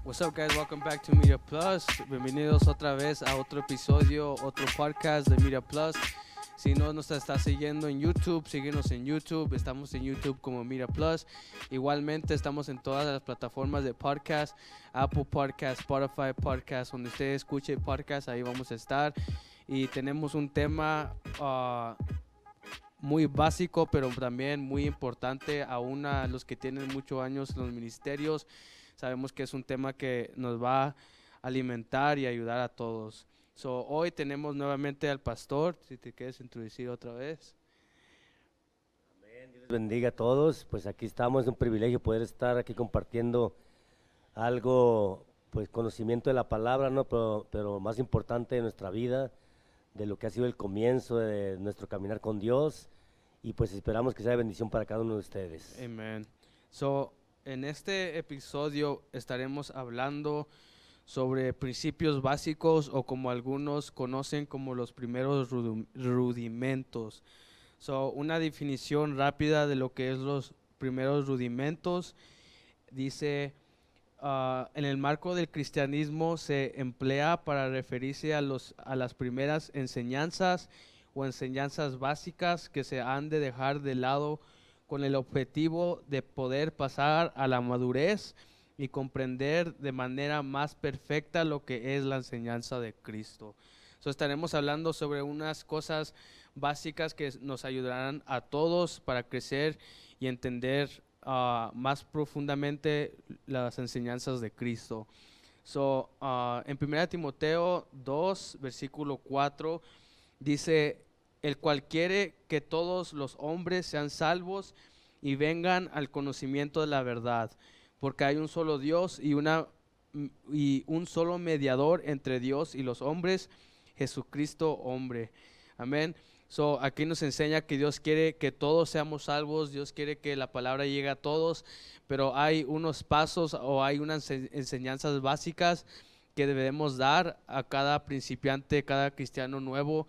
What's up, guys? Welcome back to Media Plus. Bienvenidos otra vez a otro episodio, otro podcast de Media Plus. Si no nos está siguiendo en YouTube, síguenos en YouTube. Estamos en YouTube como Media Plus. Igualmente estamos en todas las plataformas de podcast, Apple Podcast, Spotify Podcast, donde usted escuche podcast, ahí vamos a estar. Y tenemos un tema muy básico, pero también muy importante aún a los que tienen muchos años en los ministerios. Sabemos que es un tema que nos va a alimentar y ayudar a todos. Hoy tenemos nuevamente al pastor, si te quieres introducir otra vez. Dios les bendiga a todos. Pues aquí estamos, es un privilegio poder estar aquí compartiendo algo, pues conocimiento de la palabra, ¿no? Pero más importante de nuestra vida, de lo que ha sido el comienzo de nuestro caminar con Dios, y pues esperamos que sea de bendición para cada uno de ustedes. Amen. En este episodio estaremos hablando sobre principios básicos o como algunos conocen como los primeros rudimentos. Una definición rápida de lo que es los primeros rudimentos dice, en el marco del cristianismo se emplea para referirse a las primeras enseñanzas o enseñanzas básicas que se han de dejar de lado con el objetivo de poder pasar a la madurez y comprender de manera más perfecta lo que es la enseñanza de Cristo. Estaremos hablando sobre unas cosas básicas que nos ayudarán a todos para crecer y entender más profundamente las enseñanzas de Cristo. En 1 Timoteo 2, versículo 4, dice, el cual quiere que todos los hombres sean salvos y vengan al conocimiento de la verdad, porque hay un solo Dios y un solo mediador entre Dios y los hombres, Jesucristo hombre. Amén. Aquí nos enseña que Dios quiere que todos seamos salvos, Dios quiere que la palabra llegue a todos, pero hay unos pasos o hay unas enseñanzas básicas que debemos dar a cada principiante, cada cristiano nuevo,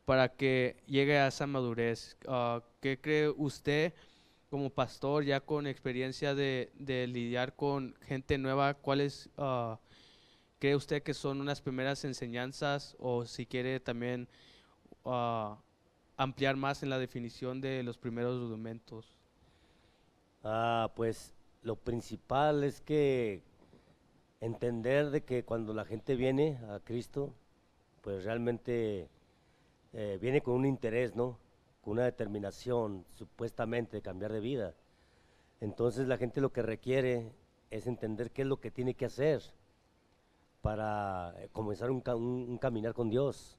para que llegue a esa madurez. ¿Qué cree usted como pastor ya con experiencia de lidiar con gente nueva? ¿Cuáles cree usted que son unas primeras enseñanzas, o si quiere también uh, ampliar más en la definición de los primeros rudimentos? Pues lo principal es que entender de que cuando la gente viene a Cristo, pues realmente viene con un interés, ¿no? Con una determinación, supuestamente, de cambiar de vida. Entonces la gente lo que requiere es entender qué es lo que tiene que hacer para comenzar un caminar con Dios.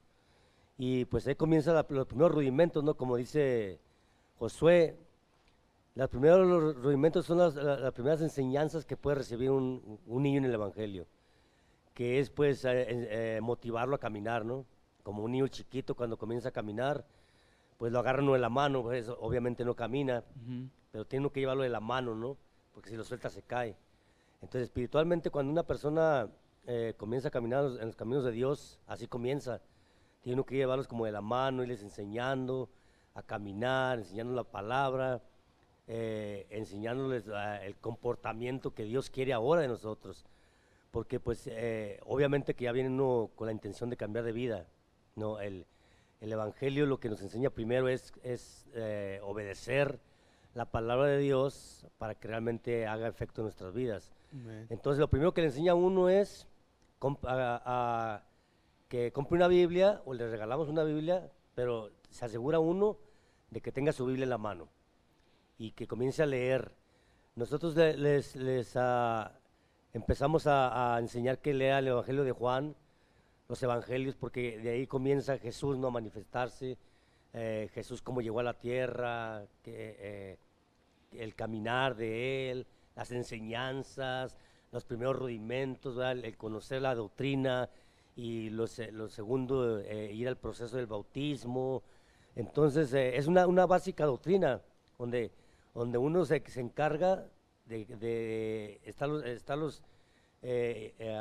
Y pues ahí comienzan los primeros rudimentos, ¿no? Como dice Josué, los primeros rudimentos son las primeras enseñanzas que puede recibir un niño en el Evangelio, que es pues motivarlo a caminar, ¿no? Como un niño chiquito cuando comienza a caminar, pues lo agarran uno de la mano, pues obviamente no camina, pero tiene uno que llevarlo de la mano, ¿no? Porque si lo suelta se cae. Entonces espiritualmente cuando una persona comienza a caminar en los caminos de Dios, así comienza. Tiene uno que llevarlos como de la mano, irles enseñando a caminar, enseñándoles la palabra, enseñándoles el comportamiento que Dios quiere ahora de nosotros. Porque pues obviamente que ya viene uno con la intención de cambiar de vida, ¿no? El Evangelio lo que nos enseña primero es obedecer la palabra de Dios para que realmente haga efecto en nuestras vidas. Amen. Entonces lo primero que le enseña a uno es que compre una Biblia, o le regalamos una Biblia, pero se asegura uno de que tenga su Biblia en la mano y que comience a leer. Nosotros les empezamos a enseñar que lea el Evangelio de Juan, los Evangelios, porque de ahí comienza Jesús, ¿no?, a manifestarse. Jesús cómo llegó a la tierra, el caminar de Él, las enseñanzas, los primeros rudimentos, ¿verdad?, el conocer la doctrina, y lo segundo, ir al proceso del bautismo. Entonces es una básica doctrina donde uno se encarga de estarlos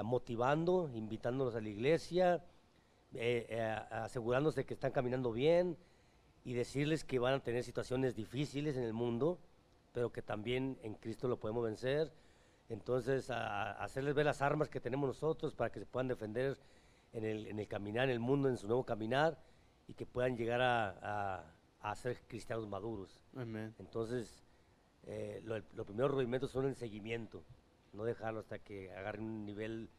motivando, invitándolos a la iglesia, asegurándose que están caminando bien, y decirles que van a tener situaciones difíciles en el mundo, pero que también en Cristo lo podemos vencer. Entonces, hacerles ver las armas que tenemos nosotros para que se puedan defender en el caminar, en el mundo, en su nuevo caminar, y que puedan llegar a ser cristianos maduros. Amén. Entonces, los primeros rudimentos son el seguimiento, no dejarlo hasta que agarren un nivel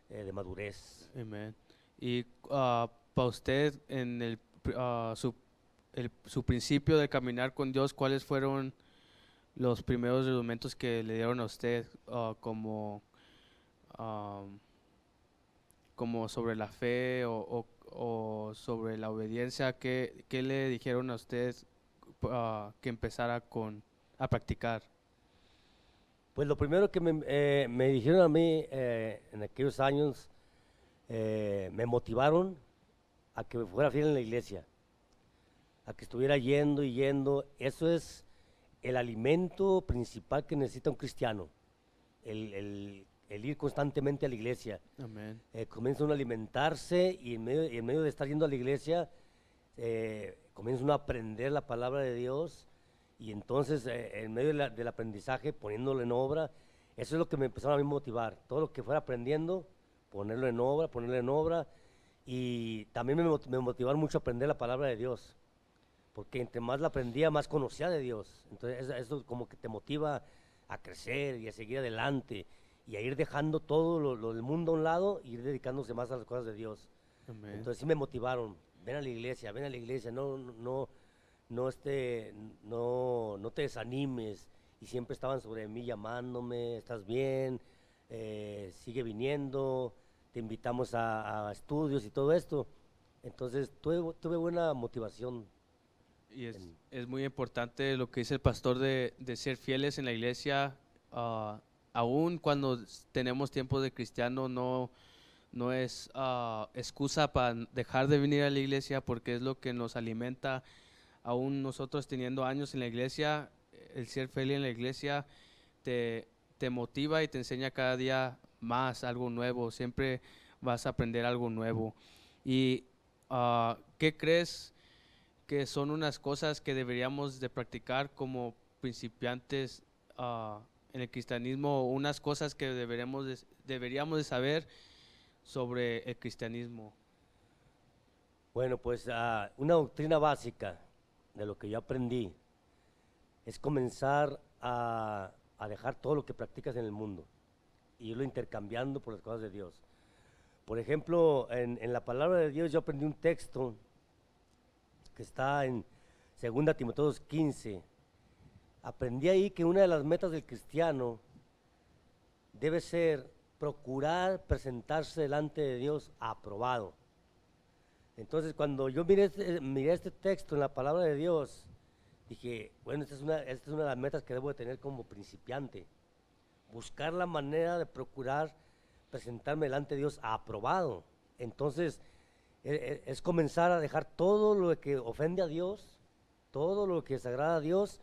de madurez. Amén. Y para usted, en su principio de caminar con Dios, ¿cuáles fueron los primeros argumentos que le dieron a usted como sobre la fe o sobre la obediencia? ¿Qué le dijeron a usted que empezara a practicar? Pues lo primero que me dijeron a mí en aquellos años, me motivaron a que fuera fiel en la iglesia, a que estuviera yendo y yendo. Eso es el alimento principal que necesita un cristiano, el ir constantemente a la iglesia. Amén. Comienza uno a alimentarse y en medio de estar yendo a la iglesia, comienza uno a aprender la palabra de Dios, y entonces en medio del aprendizaje, poniéndolo en obra. Eso es lo que me empezaron a mí motivar, todo lo que fuera aprendiendo, ponerlo en obra, y también me motivaron mucho a aprender la palabra de Dios, porque entre más la aprendía, más conocía de Dios. Entonces eso como que te motiva a crecer y a seguir adelante, y a ir dejando todo lo del mundo a un lado y ir dedicándose más a las cosas de Dios. Amén. Entonces sí me motivaron, ven a la iglesia, no te desanimes. Y siempre estaban sobre mí llamándome, estás bien, sigue viniendo, te invitamos a estudios y todo esto. Entonces tuve buena motivación. Y es muy importante lo que dice el pastor de ser fieles en la iglesia, aún cuando tenemos tiempo de cristiano. No es excusa para dejar de venir a la iglesia, porque es lo que nos alimenta. Aún nosotros teniendo años en la iglesia, el ser fiel en la iglesia te motiva y te enseña cada día más algo nuevo. Siempre vas a aprender algo nuevo. ¿Y qué crees que son unas cosas que deberíamos de practicar como principiantes en el cristianismo, unas cosas que deberíamos de saber sobre el cristianismo? Bueno, pues una doctrina básica de lo que yo aprendí es comenzar a dejar todo lo que practicas en el mundo y irlo intercambiando por las cosas de Dios. Por ejemplo, en la palabra de Dios yo aprendí un texto que está en 2 Timoteo 2:15. Aprendí ahí que una de las metas del cristiano debe ser procurar presentarse delante de Dios aprobado. Entonces, cuando yo miré este texto en la palabra de Dios, dije, bueno, esta es una de las metas que debo de tener como principiante. Buscar la manera de procurar presentarme delante de Dios aprobado. Entonces, es comenzar a dejar todo lo que ofende a Dios, todo lo que desagrada a Dios,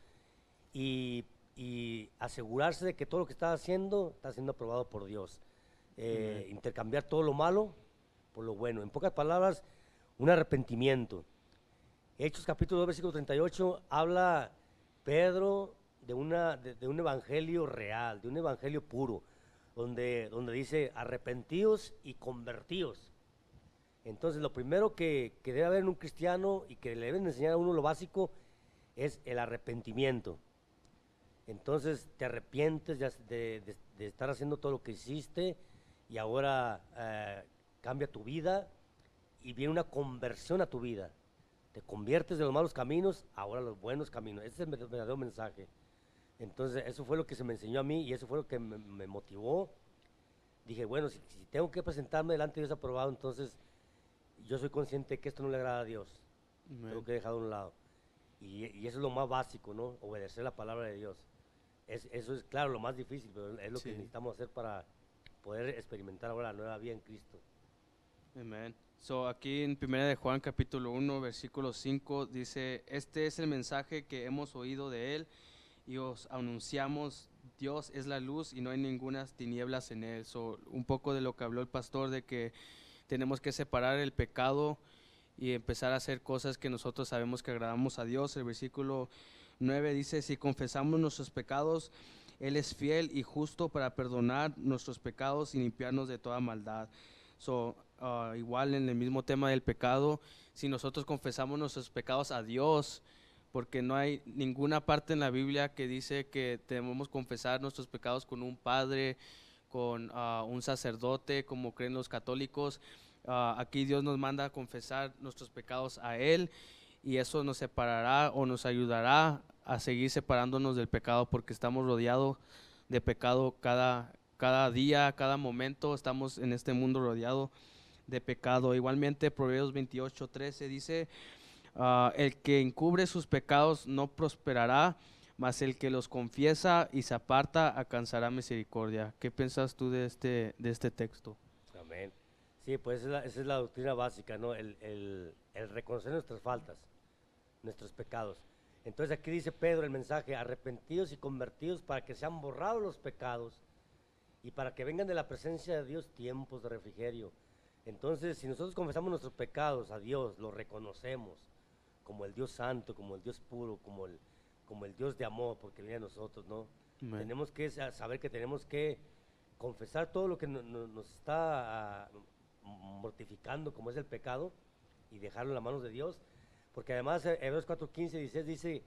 y asegurarse de que todo lo que está siendo aprobado por Dios. Intercambiar todo lo malo por lo bueno. En pocas palabras, un arrepentimiento. Hechos capítulo 2, versículo 38, habla Pedro de un evangelio real, de un evangelio puro, donde dice arrepentíos y convertíos. Entonces lo primero que debe haber en un cristiano y que le deben enseñar a uno lo básico es el arrepentimiento. Entonces te arrepientes de estar haciendo todo lo que hiciste, y ahora cambia tu vida y viene una conversión a tu vida. Te conviertes de los malos caminos ahora a los buenos caminos. Ese es el verdadero mensaje. Entonces eso fue lo que se me enseñó a mí y eso fue lo que me motivó. Dije, bueno, si tengo que presentarme delante de Dios aprobado, entonces yo soy consciente de que esto no le agrada a Dios. Amén. Tengo que dejarlo a un lado. Y eso es lo más básico, ¿no? Obedecer la palabra de Dios. Eso es, claro, lo más difícil, pero es lo que necesitamos hacer para poder experimentar ahora la nueva vida en Cristo. Amén. Aquí en 1 de Juan capítulo 1, versículo 5 dice, este es el mensaje que hemos oído de él y os anunciamos, Dios es la luz y no hay ninguna tinieblas en él. Un poco de lo que habló el pastor, de que tenemos que separar el pecado y empezar a hacer cosas que nosotros sabemos que agradamos a Dios. El versículo 9 dice, si confesamos nuestros pecados, Él es fiel y justo para perdonar nuestros pecados y limpiarnos de toda maldad. Igual en el mismo tema del pecado, si nosotros confesamos nuestros pecados a Dios, porque no hay ninguna parte en la Biblia que dice que debemos confesar nuestros pecados con un padre, con un sacerdote, como creen los católicos. Aquí Dios nos manda a confesar nuestros pecados a Él, y eso nos separará o nos ayudará a seguir separándonos del pecado, porque estamos rodeados de pecado cada día, cada momento. Estamos en este mundo rodeado de pecado. Igualmente Proverbios 28:13 dice: el que encubre sus pecados no prosperará, mas el que los confiesa y se aparta alcanzará misericordia. ¿Qué piensas tú de este texto? Amén. Sí, pues esa es la doctrina básica, ¿no? El reconocer nuestras faltas, nuestros pecados. Entonces aquí dice Pedro el mensaje: arrepentidos y convertidos para que sean borrados los pecados y para que vengan de la presencia de Dios tiempos de refrigerio. Entonces, si nosotros confesamos nuestros pecados a Dios, los reconocemos como el Dios santo, como el Dios puro, como el Dios de amor, porque viene a nosotros, ¿no? Amén. Tenemos que saber que tenemos que confesar todo lo que nos está mortificando, como es el pecado, y dejarlo en las manos de Dios, porque además Hebreos 4:15-16 dice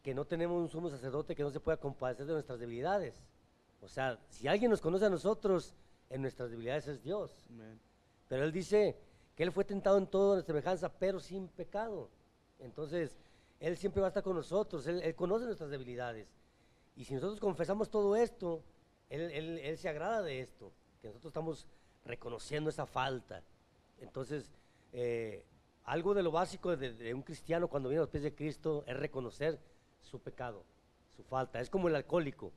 que no tenemos un sumo sacerdote que no se pueda compadecer de nuestras debilidades. O sea, si alguien nos conoce a nosotros en nuestras debilidades, es Dios. Amén. Pero Él dice que Él fue tentado en todo en semejanza, pero sin pecado. Entonces, Él siempre va a estar con nosotros, Él conoce nuestras debilidades. Y si nosotros confesamos todo esto, Él se agrada de esto, que nosotros estamos reconociendo esa falta. Entonces, algo de lo básico de un cristiano cuando viene a los pies de Cristo es reconocer su pecado, su falta. Es como el alcohólico.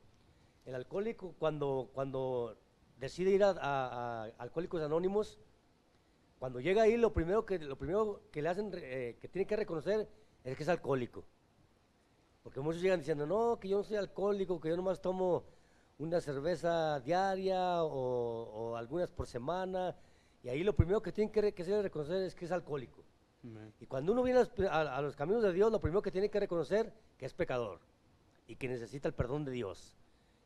El alcohólico cuando decide ir a Alcohólicos Anónimos, cuando llega ahí, lo primero que le hacen, que tiene que reconocer, es que es alcohólico. Porque muchos llegan diciendo: no, que yo no soy alcohólico, que yo nomás tomo una cerveza diaria o algunas por semana. Y ahí lo primero que tienen que reconocer es que es alcohólico. Amén. Y cuando uno viene a los caminos de Dios, lo primero que tiene que reconocer que es pecador y que necesita el perdón de Dios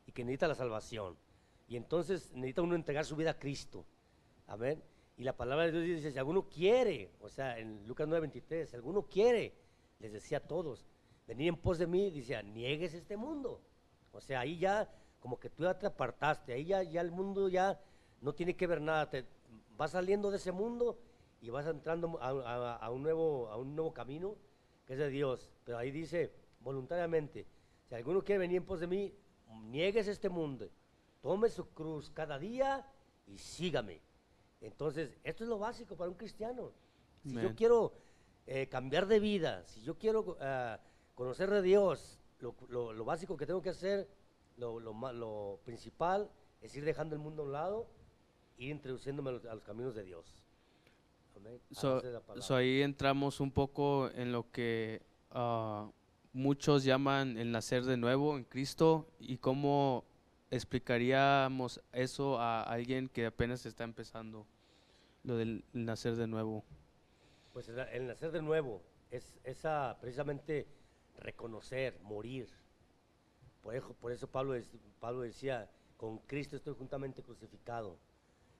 y que necesita la salvación. Y entonces necesita uno entregar su vida a Cristo. Amén. Y la palabra de Dios dice: si alguno quiere, o sea, en Lucas 9:23, si alguno quiere, les decía a todos, venid en pos de mí, decía, niegues este mundo. O sea, ahí ya como que tú ya te apartaste, ahí ya el mundo ya no tiene que ver nada, vas saliendo de ese mundo y vas entrando a un nuevo camino que es de Dios. Pero ahí dice voluntariamente: si alguno quiere venir en pos de mí, niegues este mundo, tome su cruz cada día y sígame. Entonces, esto es lo básico para un cristiano. Si yo quiero cambiar de vida, si yo quiero conocer de Dios, lo básico que tengo que hacer, lo principal, es ir dejando el mundo a un lado, ir introduciéndome a los caminos de Dios. Amén. Ahí entramos un poco en lo que muchos llaman el nacer de nuevo en Cristo, y cómo explicaríamos eso a alguien que apenas está empezando, lo del nacer de nuevo. Pues el nacer de nuevo es precisamente reconocer, morir. Por eso Pablo decía: con Cristo estoy juntamente crucificado.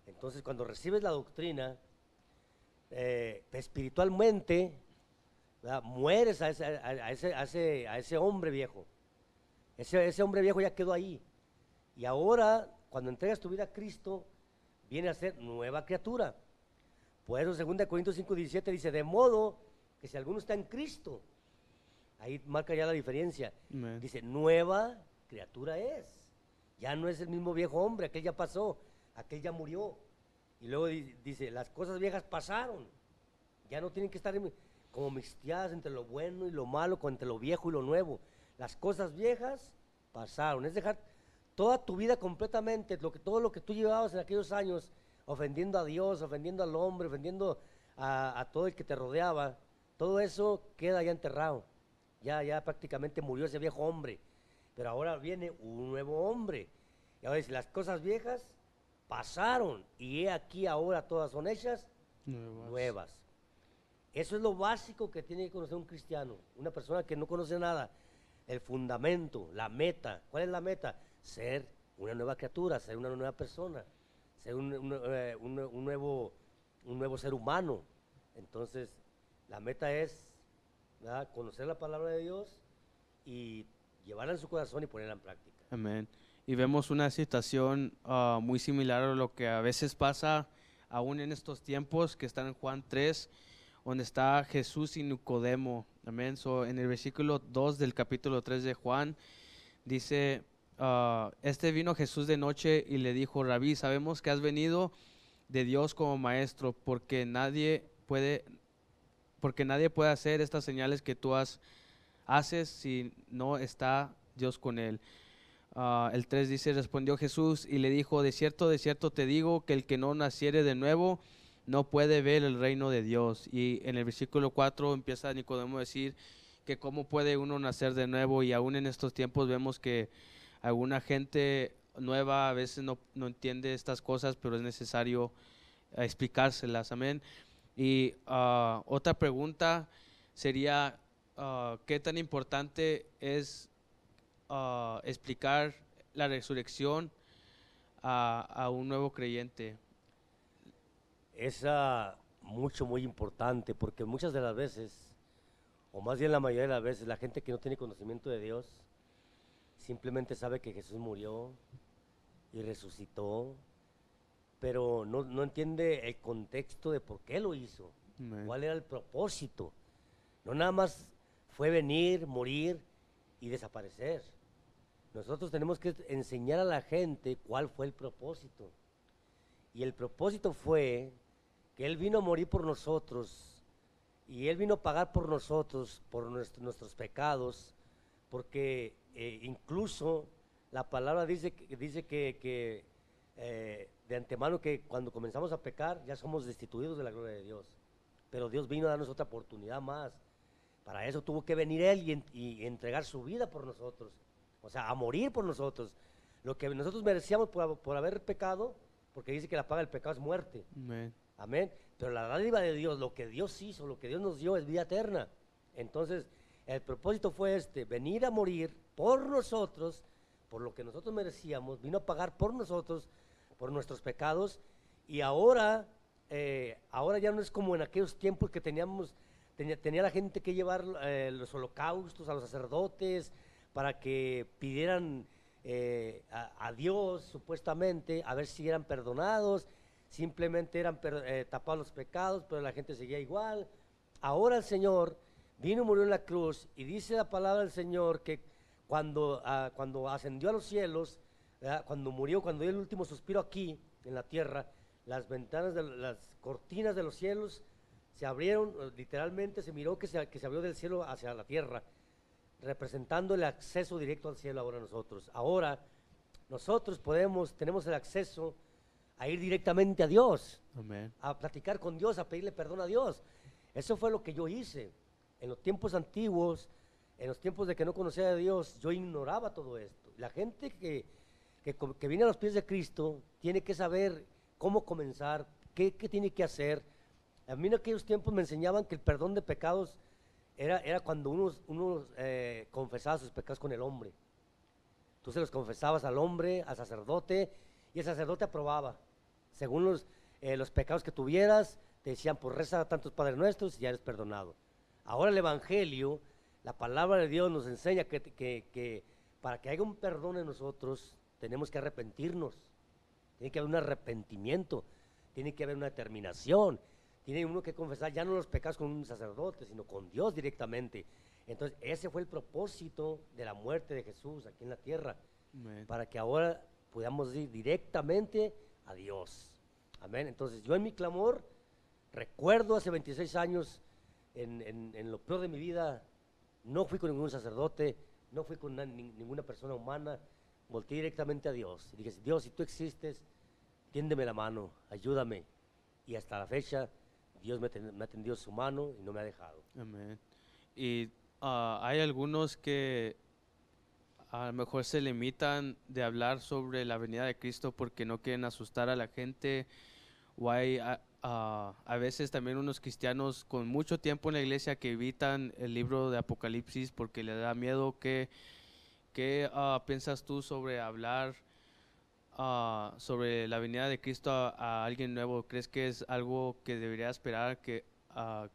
Entonces, cuando recibes la doctrina, espiritualmente, ¿verdad?, mueres a ese hombre viejo. Ese hombre viejo ya quedó ahí. Y ahora, cuando entregas tu vida a Cristo, viene a ser nueva criatura. Por eso 2 Corintios 5:17 dice: de modo que si alguno está en Cristo, ahí marca ya la diferencia. Amen. Dice: nueva criatura es. Ya no es el mismo viejo hombre, aquel ya pasó, aquel ya murió. Y luego dice: las cosas viejas pasaron. Ya no tienen que estar como mixteadas entre lo bueno y lo malo, entre lo viejo y lo nuevo. Las cosas viejas pasaron. Es dejar toda tu vida completamente, todo lo que tú llevabas en aquellos años, ofendiendo a Dios, ofendiendo al hombre, ofendiendo a todo el que te rodeaba. Todo eso queda ya enterrado. Ya prácticamente murió ese viejo hombre. Pero ahora viene un nuevo hombre. Y ahora dice: las cosas viejas pasaron, y he aquí ahora todas son hechas nuevas. Eso es lo básico que tiene que conocer un cristiano, una persona que no conoce nada. El fundamento, la meta. ¿Cuál es la meta? ser una nueva criatura, ser una nueva persona, ser un nuevo ser humano. Entonces, la meta es, ¿verdad?, conocer la palabra de Dios y llevarla en su corazón y ponerla en práctica. Amén. Y vemos una situación muy similar a lo que a veces pasa aún en estos tiempos, que está en Juan 3, donde está Jesús y Nicodemo. Amén. So, en el versículo 2 del capítulo 3 de Juan, dice, este vino Jesús de noche y le dijo, Rabí, sabemos que has venido de Dios como maestro, porque nadie puede hacer estas señales que tú haces si no está Dios con él. El 3 dice, respondió Jesús y le dijo, de cierto te digo que el que no naciere de nuevo no puede ver el reino de Dios. Y en el versículo 4 empieza Nicodemo a decir que cómo puede uno nacer de nuevo, y aún en estos tiempos vemos que alguna gente nueva a veces no entiende estas cosas, pero es necesario explicárselas. Amén. Y otra pregunta sería, ¿qué tan importante es explicar la resurrección a un nuevo creyente? Es muy importante, porque muchas de las veces, o más bien la mayoría de las veces, la gente que no tiene conocimiento de Dios simplemente sabe que Jesús murió y resucitó, pero no entiende el contexto de por qué lo hizo, Amén. cuál era el propósito. No nada más fue venir, morir y desaparecer. Nosotros tenemos que enseñar a la gente cuál fue el propósito. Y el propósito fue que Él vino a morir por nosotros, y Él vino a pagar por nosotros, por nuestros pecados, porque incluso la palabra dice que de antemano, que cuando comenzamos a pecar ya somos destituidos de la gloria de Dios. Pero Dios vino a darnos otra oportunidad más. Para eso tuvo que venir Él y entregar su vida por nosotros, o sea, a morir por nosotros. Lo que nosotros merecíamos por haber pecado, porque dice que la paga del pecado es muerte. Amén. Amén. Pero la dádiva de Dios, lo que Dios hizo, lo que Dios nos dio, es vida eterna. Entonces, el propósito fue venir a morir por nosotros, por lo que nosotros merecíamos, vino a pagar por nosotros, por nuestros pecados, y ahora ya no es como en aquellos tiempos que tenía la gente que llevar los holocaustos a los sacerdotes para que pidieran a Dios, supuestamente, a ver si eran perdonados. Simplemente eran tapados los pecados, pero la gente seguía igual. Ahora el Señor vino y murió en la cruz, y dice la palabra del Señor que cuando ascendió a los cielos, cuando murió, cuando dio el último suspiro aquí en la tierra, las cortinas de los cielos se abrieron, literalmente se miró que se abrió del cielo hacia la tierra, representando el acceso directo al cielo. Ahora nosotros tenemos el acceso a ir directamente a Dios, Amén. a platicar con Dios, a pedirle perdón a Dios. Eso fue lo que yo hice en los tiempos antiguos. En los tiempos de que no conocía a Dios, yo ignoraba todo esto. La gente que viene a los pies de Cristo tiene que saber cómo comenzar, qué tiene que hacer. A mí en aquellos tiempos me enseñaban que el perdón de pecados era cuando uno confesaba sus pecados con el hombre. Tú se los confesabas al hombre, al sacerdote, y el sacerdote aprobaba. Según los pecados que tuvieras, te decían, pues reza tantos Padres Nuestros y ya eres perdonado. Ahora el Evangelio, la palabra de Dios nos enseña que para que haya un perdón en nosotros, tenemos que arrepentirnos. Tiene que haber un arrepentimiento, tiene que haber una determinación. Tiene uno que confesar ya no los pecados con un sacerdote, sino con Dios directamente. Entonces, ese fue el propósito de la muerte de Jesús aquí en la tierra. Amén. Para que ahora podamos ir directamente a Dios. Amén. Entonces, yo en mi clamor, recuerdo hace 26 años, en lo peor de mi vida, no fui con ningún sacerdote, no fui con ninguna persona humana, volteé directamente a Dios. Y dije, Dios, si tú existes, tiéndeme la mano, ayúdame. Y hasta la fecha, Dios me ha tendido su mano y no me ha dejado. Amén. Y hay algunos que a lo mejor se limitan de hablar sobre la venida de Cristo porque no quieren asustar a la gente, o hay a veces también unos cristianos con mucho tiempo en la iglesia que evitan el libro de Apocalipsis porque les da miedo que ¿qué piensas tú sobre hablar sobre la venida de Cristo a alguien nuevo? ¿Crees que es algo que debería esperar que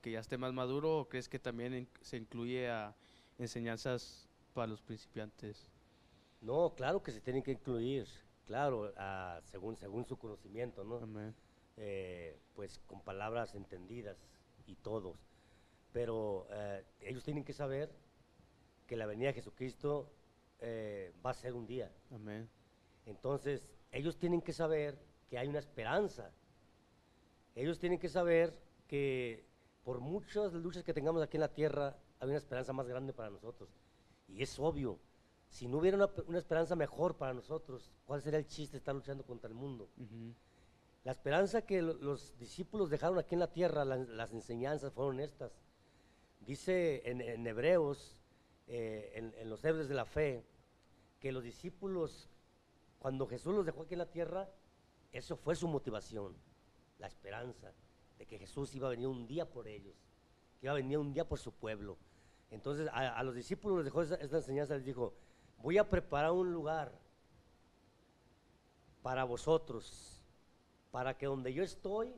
ya esté más maduro, o crees que también se incluye a enseñanzas para los principiantes? No, claro que se tienen que incluir, claro, según su conocimiento, ¿no? Amén. Pues con palabras entendidas y todos. Pero ellos tienen que saber que la venida de Jesucristo va a ser un día. Amén. Entonces, ellos tienen que saber que hay una esperanza. Ellos tienen que saber que por muchas luchas que tengamos aquí en la tierra, hay una esperanza más grande para nosotros. Y es obvio, si no hubiera una esperanza mejor para nosotros, ¿cuál sería el chiste de estar luchando contra el mundo? Ujú. La esperanza que los discípulos dejaron aquí en la tierra, las enseñanzas fueron estas. Dice en Hebreos, en los Hebreos de la fe, que los discípulos, cuando Jesús los dejó aquí en la tierra, eso fue su motivación, la esperanza de que Jesús iba a venir un día por ellos, que iba a venir un día por su pueblo. Entonces a los discípulos les dejó esta enseñanza, les dijo, voy a preparar un lugar para vosotros, para que donde yo estoy,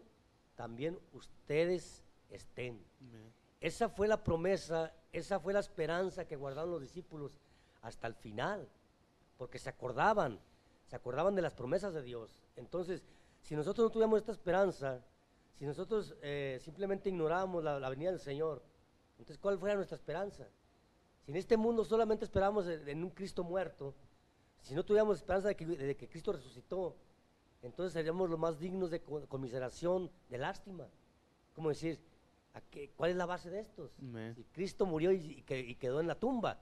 también ustedes estén. Amén. Esa fue la promesa, esa fue la esperanza que guardaron los discípulos hasta el final, porque se acordaban de las promesas de Dios. Entonces, si nosotros no tuviéramos esta esperanza, si nosotros simplemente ignoramos la venida del Señor, entonces ¿cuál fuera nuestra esperanza? Si en este mundo solamente esperamos en un Cristo muerto, si no tuviéramos esperanza de que Cristo resucitó, entonces seríamos los más dignos de conmiseración, de lástima. Como decir, ¿cuál es la base de estos? Amén. Si Cristo murió y quedó en la tumba,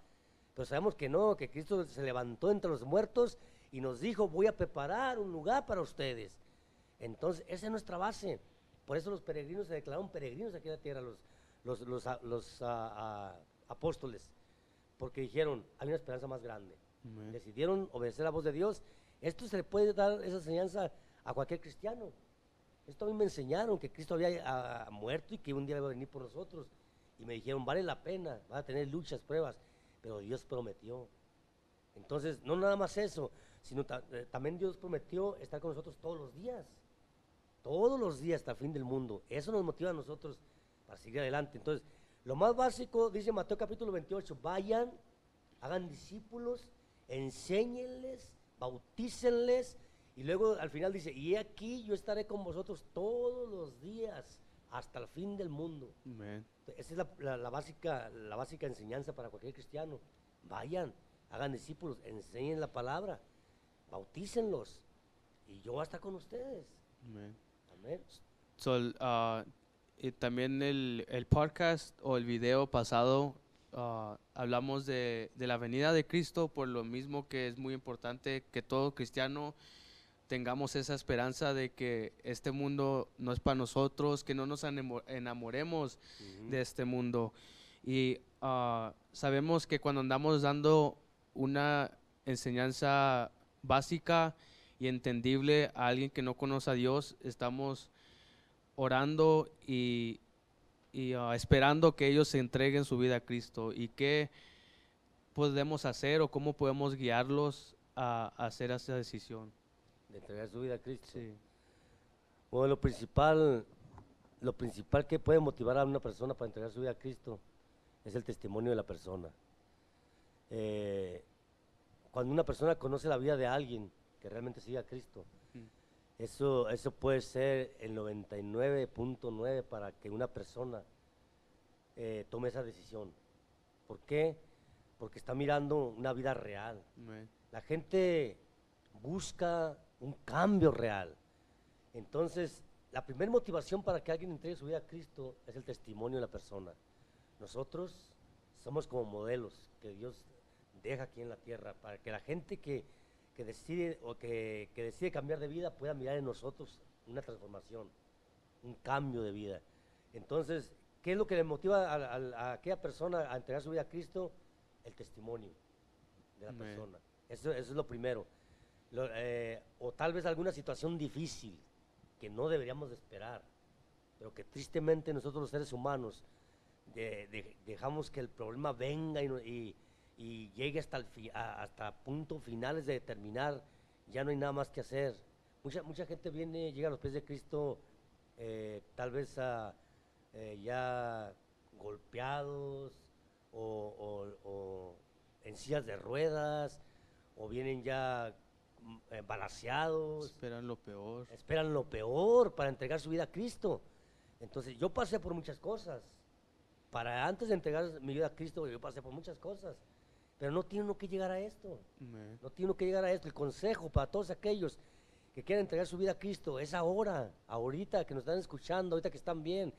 pero sabemos que no, que Cristo se levantó entre los muertos y nos dijo, voy a preparar un lugar para ustedes. Entonces, esa es nuestra base. Por eso los peregrinos se declararon peregrinos aquí en la tierra, los apóstoles, porque dijeron, hay una esperanza más grande. Amén. Decidieron obedecer la voz de Dios. Esto se le puede dar esa enseñanza a cualquier cristiano. Esto a mí me enseñaron que Cristo había muerto y que un día iba a venir por nosotros. Y me dijeron, vale la pena, va a tener luchas, pruebas, pero Dios prometió. Entonces, no nada más eso, sino también Dios prometió estar con nosotros todos los días hasta el fin del mundo. Eso nos motiva a nosotros para seguir adelante. Entonces, lo más básico, dice Mateo capítulo 28, vayan, hagan discípulos, enséñenles, bautícenles, y luego al final dice, y aquí yo estaré con vosotros todos los días hasta el fin del mundo. Amén. Esa es la básica enseñanza para cualquier cristiano. Vayan, hagan discípulos, enseñen la palabra, bautícenlos, y yo voy a estar con ustedes. Amén. Amén. So, y también el podcast o el video pasado, hablamos de la venida de Cristo, por lo mismo que es muy importante que todo cristiano tengamos esa esperanza de que este mundo no es para nosotros, que no nos enamoremos de este mundo. Y sabemos que cuando andamos dando una enseñanza básica y entendible a alguien que no conoce a Dios, estamos orando y esperando que ellos se entreguen su vida a Cristo. ¿Y qué podemos hacer o cómo podemos guiarlos a hacer esa decisión? De entregar su vida a Cristo. Sí. Bueno, lo principal que puede motivar a una persona para entregar su vida a Cristo es el testimonio de la persona. Cuando una persona conoce la vida de alguien que realmente sigue a Cristo, eso puede ser el 99.9 para que una persona tome esa decisión. ¿Por qué? Porque está mirando una vida real. Amén. La gente busca un cambio real. Entonces, la primera motivación para que alguien entregue su vida a Cristo es el testimonio de la persona. Nosotros somos como modelos que Dios deja aquí en la tierra para que la gente que decide o que decide cambiar de vida pueda mirar en nosotros una transformación, un cambio de vida. Entonces, ¿qué es lo que le motiva a aquella persona a entregar su vida a Cristo? El testimonio de la Amén. persona. Eso es lo primero. O tal vez alguna situación difícil que no deberíamos de esperar, pero que tristemente nosotros los seres humanos dejamos que el problema venga y y llegue hasta puntos finales de terminar, ya no hay nada más que hacer. Mucha gente llega a los pies de Cristo tal vez ya golpeados o en sillas de ruedas, o vienen ya balaceados. Esperan lo peor para entregar su vida a Cristo. Entonces yo pasé por muchas cosas. Antes de entregar mi vida a Cristo, yo pasé por muchas cosas. Pero no tiene uno que llegar a esto. No tiene uno que llegar a esto. El consejo para todos aquellos que quieren entregar su vida a Cristo es ahorita que nos están escuchando, ahorita que están bien,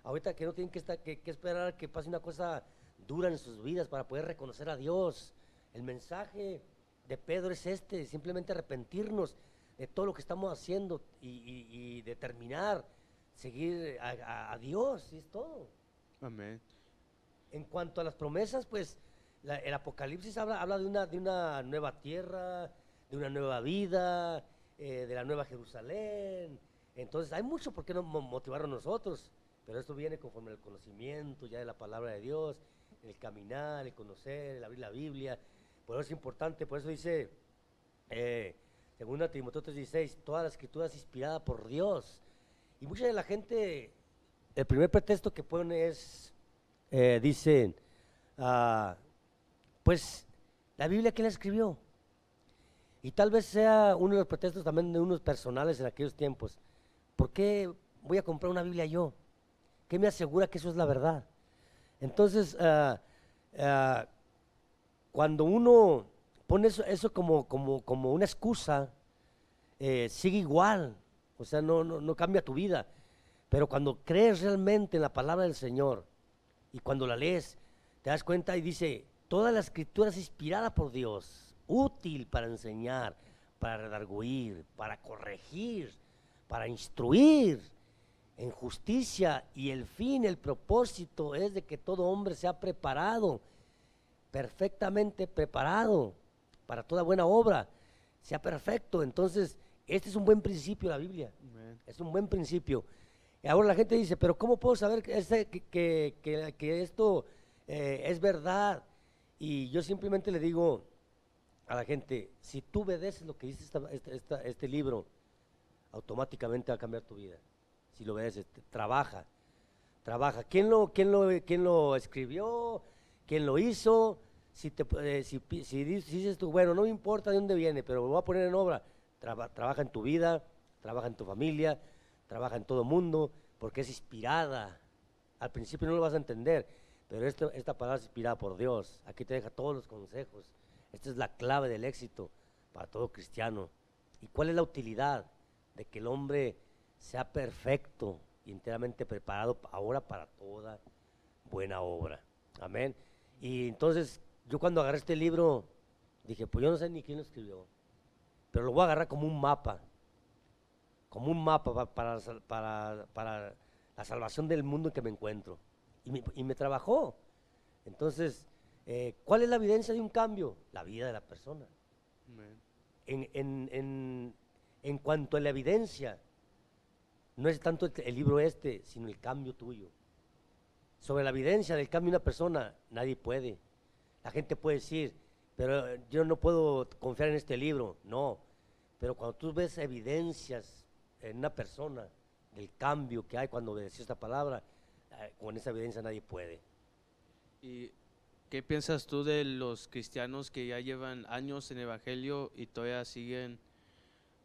ahorita que no tienen que esperar que pase una cosa dura en sus vidas para poder reconocer a Dios. El mensaje de Pedro es simplemente arrepentirnos de todo lo que estamos haciendo y determinar seguir a Dios, y es todo. Amén. En cuanto a las promesas, pues el Apocalipsis habla de una nueva tierra, de una nueva vida, de la nueva Jerusalén. Entonces hay mucho por qué no motivar a nosotros, pero esto viene conforme al conocimiento ya de la palabra de Dios, el caminar, el conocer, el abrir la Biblia. Por eso es importante, por eso dice 2 Timoteo 3:16, toda la escritura es inspirada por Dios. Y mucha de la gente, el primer pretexto que pone es, dicen, pues la Biblia, ¿quién la escribió? Y tal vez sea uno de los pretextos también de unos personales en aquellos tiempos. ¿Por qué voy a comprar una Biblia yo? ¿Qué me asegura que eso es la verdad? Entonces, cuando uno pone eso como una excusa, sigue igual, o sea, no cambia tu vida. Pero cuando crees realmente en la palabra del Señor y cuando la lees, te das cuenta y dice, toda la escritura es inspirada por Dios, útil para enseñar, para redarguir, para corregir, para instruir en justicia, y el fin, el propósito es de que todo hombre sea preparado, perfectamente preparado para toda buena obra, sea perfecto. Entonces, este es un buen principio de la Biblia. Amén. Es un buen principio. Y ahora la gente dice, pero ¿cómo puedo saber que esto es verdad? Y yo simplemente le digo a la gente, si tú obedeces lo que dice este libro, automáticamente va a cambiar tu vida. Si lo obedeces, trabaja. ¿Quién lo escribió? ¿Quién lo hizo? Si dices tú, bueno, no me importa de dónde viene, pero lo voy a poner en obra, trabaja en tu vida, trabaja en tu familia, trabaja en todo mundo, porque es inspirada. Al principio no lo vas a entender, pero esta palabra es inspirada por Dios. Aquí te deja todos los consejos. Esta es la clave del éxito para todo cristiano. ¿Y cuál es la utilidad de que el hombre sea perfecto y enteramente preparado ahora para toda buena obra? Amén. Y entonces yo cuando agarré este libro dije, pues yo no sé ni quién lo escribió, pero lo voy a agarrar como un mapa para la salvación del mundo en que me encuentro. Y me trabajó. Entonces, ¿cuál es la evidencia de un cambio? La vida de la persona. En cuanto a la evidencia, no es tanto el libro sino el cambio tuyo. Sobre la evidencia del cambio de una persona, nadie puede. La gente puede decir, pero yo no puedo confiar en este libro. No, pero cuando tú ves evidencias en una persona del cambio que hay cuando obedeció esta palabra, con esa evidencia nadie puede. ¿Y qué piensas tú de los cristianos que ya llevan años en el Evangelio y todavía siguen,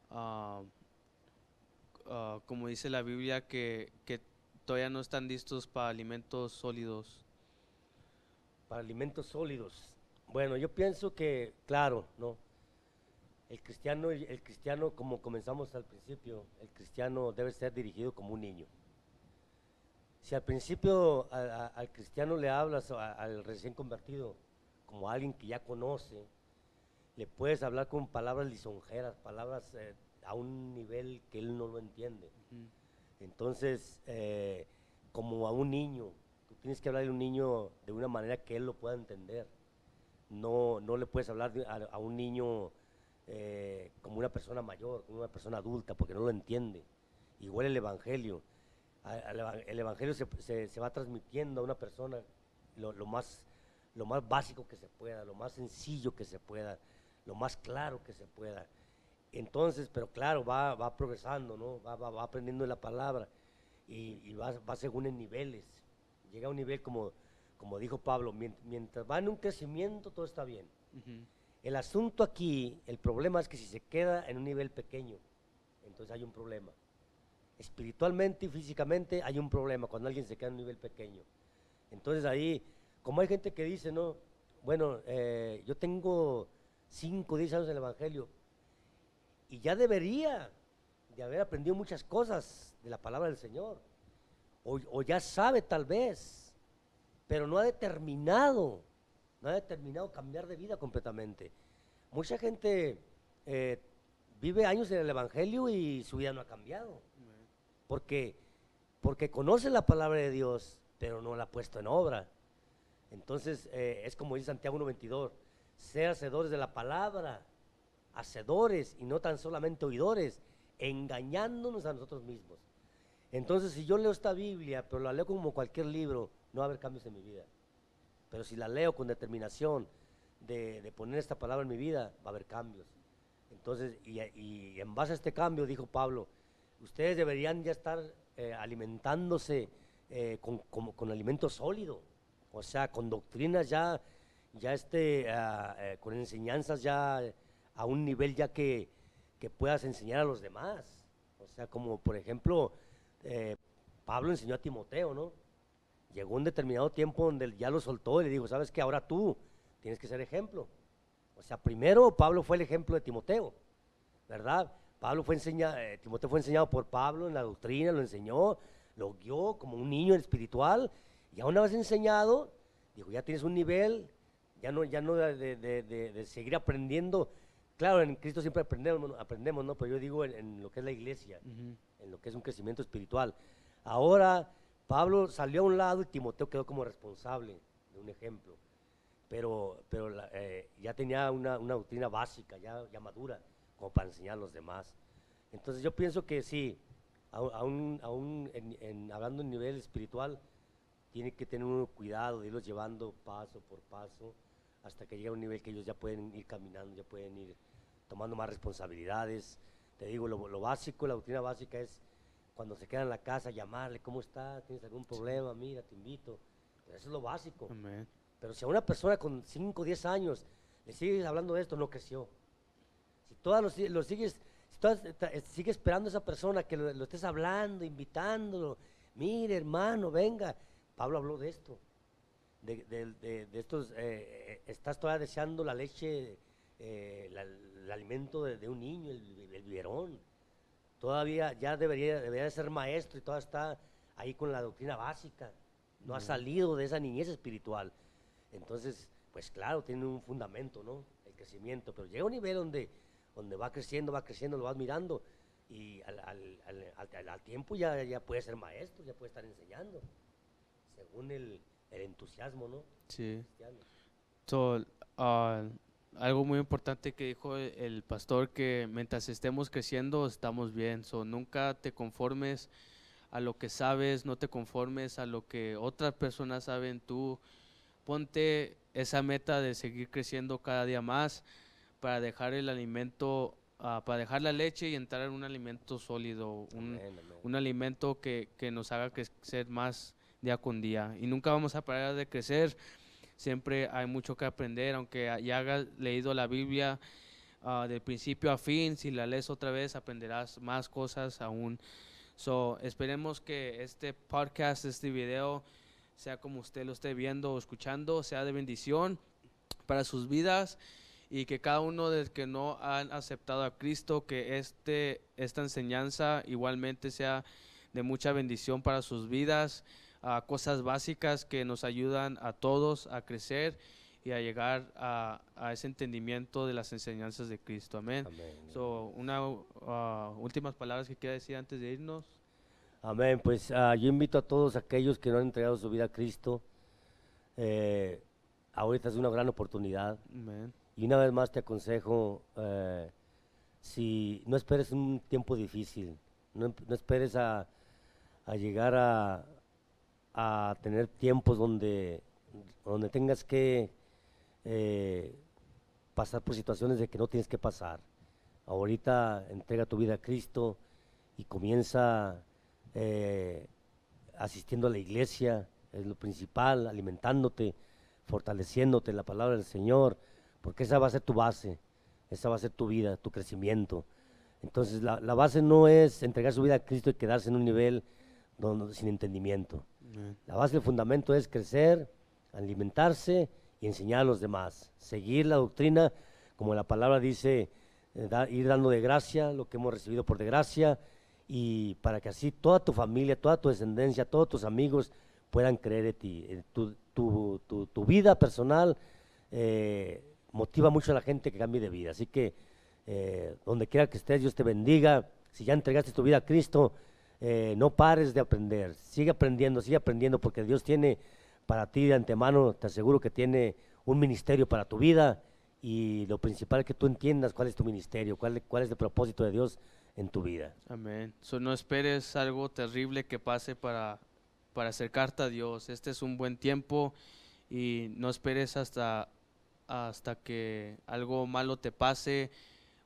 como dice la Biblia, que todavía no están listos para alimentos sólidos? Para alimentos sólidos. Bueno, yo pienso que, claro, ¿no? El cristiano, como comenzamos al principio, el cristiano debe ser dirigido como un niño. Si al principio al cristiano le hablas, al recién convertido, como a alguien que ya conoce, le puedes hablar con palabras lisonjeras, palabras a un nivel que él no lo entiende. Entonces, como a un niño, tú tienes que hablar de un niño de una manera que él lo pueda entender. No le puedes hablar a un niño como una persona mayor, como una persona adulta, porque no lo entiende. Igual el Evangelio. El Evangelio se va transmitiendo a una persona lo más lo más básico que se pueda, lo más sencillo que se pueda, lo más claro que se pueda. Entonces, pero claro, va progresando, ¿no? Va aprendiendo la palabra y va según en niveles. Llega a un nivel como dijo Pablo, mientras va en un crecimiento todo está bien. El asunto aquí, el problema es que si se queda en un nivel pequeño, entonces hay un problema. Espiritualmente y físicamente hay un problema cuando alguien se queda en un nivel pequeño. Entonces ahí, como hay gente que dice, no, bueno, yo tengo 5 o 10 años en el Evangelio y ya debería de haber aprendido muchas cosas de la palabra del Señor, o ya sabe tal vez, pero no ha determinado cambiar de vida completamente. Mucha gente vive años en el Evangelio y su vida no ha cambiado, porque conoce la palabra de Dios, pero no la ha puesto en obra. Entonces, es como dice Santiago 1:22, ser hacedores de la palabra, hacedores y no tan solamente oidores, engañándonos a nosotros mismos. Entonces, si yo leo esta Biblia, pero la leo como cualquier libro, no va a haber cambios en mi vida. Pero si la leo con determinación de poner esta palabra en mi vida, va a haber cambios. Entonces, y en base a este cambio, dijo Pablo, ustedes deberían ya estar alimentándose con alimento sólido, o sea, con doctrinas con enseñanzas ya a un nivel ya que puedas enseñar a los demás. O sea, como por ejemplo, Pablo enseñó a Timoteo, ¿no? Llegó un determinado tiempo donde ya lo soltó y le dijo, ¿sabes qué? Ahora tú tienes que ser ejemplo. O sea, primero Pablo fue el ejemplo de Timoteo, ¿verdad? Timoteo fue enseñado por Pablo en la doctrina, lo enseñó, lo guió como un niño espiritual, y una vez enseñado, dijo, ya tienes un nivel, ya no de seguir aprendiendo. Claro, en Cristo siempre aprendemos, ¿no? Pero yo digo en lo que es la iglesia, en lo que es un crecimiento espiritual. Ahora, Pablo salió a un lado y Timoteo quedó como responsable de un ejemplo, pero ya tenía una doctrina básica, ya madura, como para enseñar a los demás. Entonces yo pienso que sí, aún hablando en nivel espiritual, tiene que tener uno cuidado de irlos llevando paso por paso hasta que llegue a un nivel que ellos ya pueden ir caminando, ya pueden ir tomando más responsabilidades. Te digo, lo básico, la doctrina básica es cuando se queda en la casa, llamarle, ¿cómo está? ¿Tienes algún problema? Mira, te invito. Pero eso es lo básico. Amén. Pero si a una persona con 5 o 10 años le sigues hablando de esto, no creció. Si todas sigue esperando a esa persona que lo estés hablando, invitándolo, mire hermano, venga. Pablo habló de esto, de estos, estás todavía deseando la leche, el alimento de un niño, el biberón. Todavía ya debería de ser maestro y todavía está ahí con la doctrina básica, no ha salido de esa niñez espiritual. Entonces, pues claro, tiene un fundamento, ¿no? El crecimiento, pero llega a un nivel donde va creciendo, lo vas mirando y al tiempo ya puede ser maestro, ya puede estar enseñando, según el entusiasmo, ¿no? Sí. So, algo muy importante que dijo el pastor, que mientras estemos creciendo estamos bien. So, nunca te conformes a lo que sabes, no te conformes a lo que otras personas saben. Tú ponte esa meta de seguir creciendo cada día más para dejar el alimento, para dejar la leche y entrar en un alimento sólido, un alimento que nos haga crecer más día con día. Y nunca vamos a parar de crecer. Siempre hay mucho que aprender, aunque ya hayas leído la Biblia de principio a fin. Si la lees otra vez, aprenderás más cosas aún. So, esperemos que este podcast, este video, sea como usted lo esté viendo o escuchando, sea de bendición para sus vidas, y que cada uno de los que no han aceptado a Cristo, que esta enseñanza igualmente sea de mucha bendición para sus vidas. Cosas básicas que nos ayudan a todos a crecer y a llegar a ese entendimiento de las enseñanzas de Cristo. Amén. So, últimas palabras que quiera decir antes de irnos. Amén. Pues yo invito a todos aquellos que no han entregado su vida a Cristo. Ahorita es una gran oportunidad. Amén. Y una vez más te aconsejo, si no esperes un tiempo difícil, no esperes a llegar a tener tiempos donde donde tengas que pasar por situaciones de que no tienes que pasar. Ahorita entrega tu vida a Cristo y comienza asistiendo a la iglesia, es lo principal, alimentándote, fortaleciéndote en la palabra del Señor, porque esa va a ser tu base, esa va a ser tu vida, tu crecimiento. Entonces la base no es entregar su vida a Cristo y quedarse en un nivel sin entendimiento. La base, el fundamento es crecer, alimentarse y enseñar a los demás, seguir la doctrina, como la palabra dice, ir dando de gracia lo que hemos recibido por de gracia, y para que así toda tu familia, toda tu descendencia, todos tus amigos puedan creer en ti. Tu vida personal motiva mucho a la gente que cambie de vida, así que donde quiera que estés, Dios te bendiga. Si ya entregaste tu vida a Cristo, no pares de aprender, sigue aprendiendo, porque Dios tiene para ti de antemano, te aseguro que tiene un ministerio para tu vida, y lo principal es que tú entiendas cuál es tu ministerio, cuál es el propósito de Dios en tu vida. Amén. No esperes algo terrible que pase para acercarte a Dios. Este es un buen tiempo, y no esperes hasta que algo malo te pase,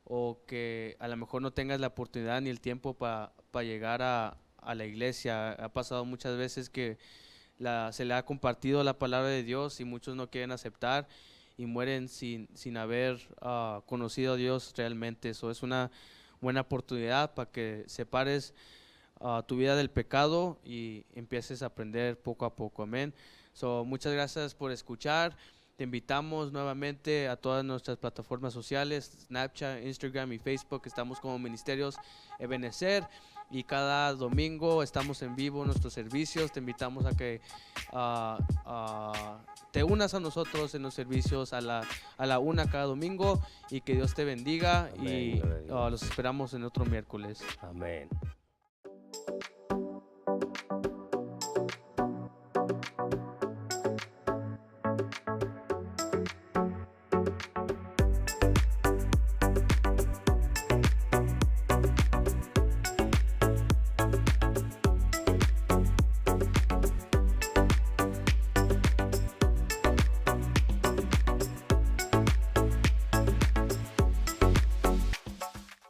o que a lo mejor no tengas la oportunidad ni el tiempo para llegar a la iglesia. Ha pasado muchas veces que se le ha compartido la palabra de Dios y muchos no quieren aceptar y mueren sin haber conocido a Dios realmente. Eso es una buena oportunidad para que separes tu vida del pecado y empieces a aprender poco a poco. Amén. Muchas gracias por escuchar. Te invitamos nuevamente a todas nuestras plataformas sociales, Snapchat, Instagram y Facebook. Estamos como Ministerios Ebenecer, y cada domingo estamos en vivo en nuestros servicios. Te invitamos a que te unas a nosotros en los servicios a la 1 cada domingo, y que Dios te bendiga. Amén. Y los esperamos en otro miércoles. Amén.